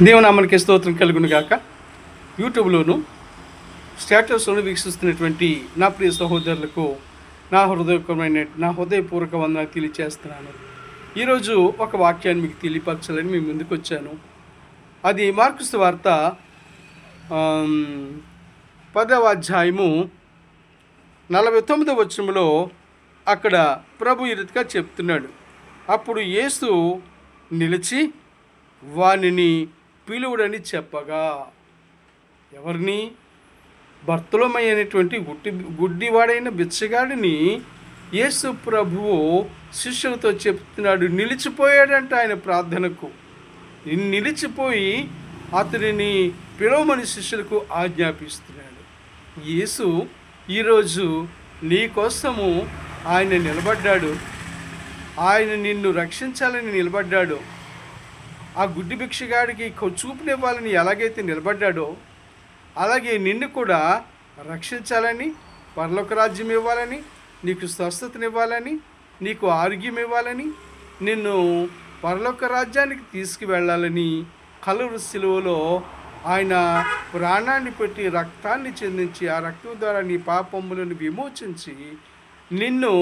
దేవునామానికి స్తోత్రం కలుగును గాక. యూట్యూబ్లోను స్టేటస్లోను వీక్షిస్తున్నటువంటి నా ప్రియ సహోదరులకు నా హృదయపూర్వక వందనాలు తెలియచేస్తున్నాను. ఈరోజు ఒక వాక్యాన్ని మీకు తెలియపరచాలని మీ ముందుకు వచ్చాను. అది మార్కు సువార్త 10వ అధ్యాయము 49వ వచనంలో అక్కడ ప్రభు ఈ రీతిగా చెప్తున్నాడు. అప్పుడు యేసు నిలిచి వానిని పిలువుడని చెప్పగా, ఎవరిని? బర్తలోమయి అనేటువంటి గుడ్డివాడైన బిచ్చగాడిని యేసు ప్రభువు శిష్యులతో చెప్తున్నాడు. నిలిచిపోయాడంట ఆయన ప్రార్థనకు. నిలిచిపోయి అతడిని పిలవమని శిష్యులకు ఆజ్ఞాపిస్తున్నాడు. యేసు ఈరోజు నీ కోసము ఆయన నిలబడ్డాడు. ఆయన నిన్ను రక్షించాలని నిలబడ్డాడు. ఆ గుడ్డి భిక్షగాడికి చూపునివ్వాలని ఎలాగైతే నిలబడ్డాడో అలాగే నిన్ను కూడా రక్షించాలని, పరలోక రాజ్యం ఇవ్వాలని, నీకు స్వస్థతనివ్వాలని, నీకు ఆరోగ్యం ఇవ్వాలని, నిన్ను పరలోక రాజ్యానికి తీసుకువెళ్ళాలని కలువరి శిలువలో ఆయన ప్రాణాన్ని పెట్టి రక్తాన్ని చెందించి ఆ రక్తం ద్వారా నీ పాపములను విమోచించి నిన్ను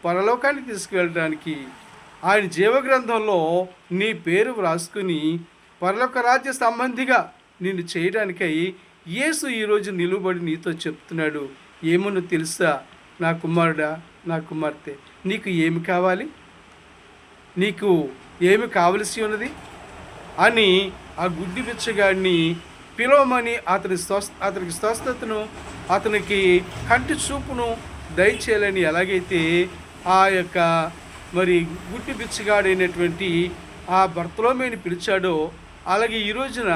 పరలోకానికి తీసుకువెళ్ళడానికి ఆయన జీవగ్రంథంలో నీ పేరు వ్రాసుకుని పరలోక రాజ్య సంబంధిగా నిన్ను చేయడానికై యేసు ఈరోజు నిలువబడి నీతో చెప్తున్నాడు. ఏమో తెలుసా నా కుమారుడా, నా కుమార్తె, నీకు ఏమి కావాలి? నీకు ఏమి కావలసి ఉన్నది అని ఆ గుడ్డి బిచ్చగాడిని పిలవమని అతనికి స్వస్థతను, అతనికి కంటి చూపును దయచేయాలని ఎలాగైతే ఆ యొక్క గుడ్డి బిచ్చగాడైనటువంటి ఆ బర్తలోమేని పిలిచాడో అలాగే ఈ రోజున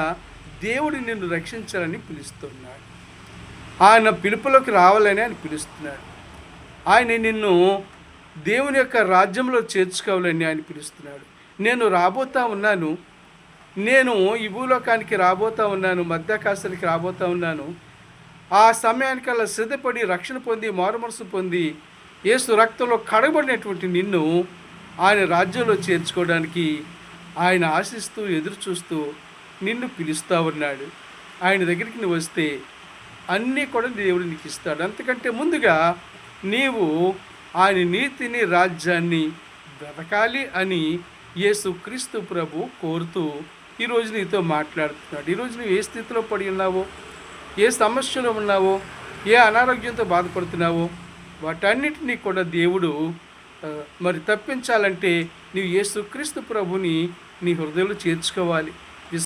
దేవుడు నిన్ను రక్షించాలని పిలుస్తున్నాడు. ఆయన పిలుపులోకి రావాలని ఆయన పిలుస్తున్నాడు. ఆయన నిన్ను దేవుని యొక్క రాజ్యంలో చేర్చుకోవాలని ఆయన పిలుస్తున్నాడు. నేను రాబోతా ఉన్నాను, నేను ఈ భూలోకానికి రాబోతా ఉన్నాను, మధ్యాకాశానికి రాబోతా ఉన్నాను. ఆ సమయానికల్లా సిద్ధపడి రక్షణ పొంది మారుమనసు పొంది యేసు రక్తంలో కడగబడినటువంటి నిన్ను ఆయన రాజ్యంలో చేర్చుకోవడానికి ఆయన ఆశిస్తూ ఎదురు చూస్తూ నిన్ను పిలుస్తూ ఉన్నాడు. ఆయన దగ్గరికి నువ్వు వస్తే అన్నీ కూడా దేవుడు నీకు ఇస్తాడు. అంతకంటే ముందుగా నీవు ఆయన నీతిని, రాజ్యాన్ని బ్రతకాలి అని యేసుక్రీస్తు ప్రభు కోరుతూ ఈరోజు నీతో మాట్లాడుతున్నాడు. ఈరోజు నువ్వు ఏ స్థితిలో పడి ఉన్నావో, ఏ సమస్యలో ఉన్నావో, ఏ అనారోగ్యంతో బాధపడుతున్నావో వాటన్నిటినీ కూడా దేవుడు తప్పించాలంటే నీవు యేసుక్రీస్తు ప్రభుని నీ హృదయంలో చేర్చుకోవాలి.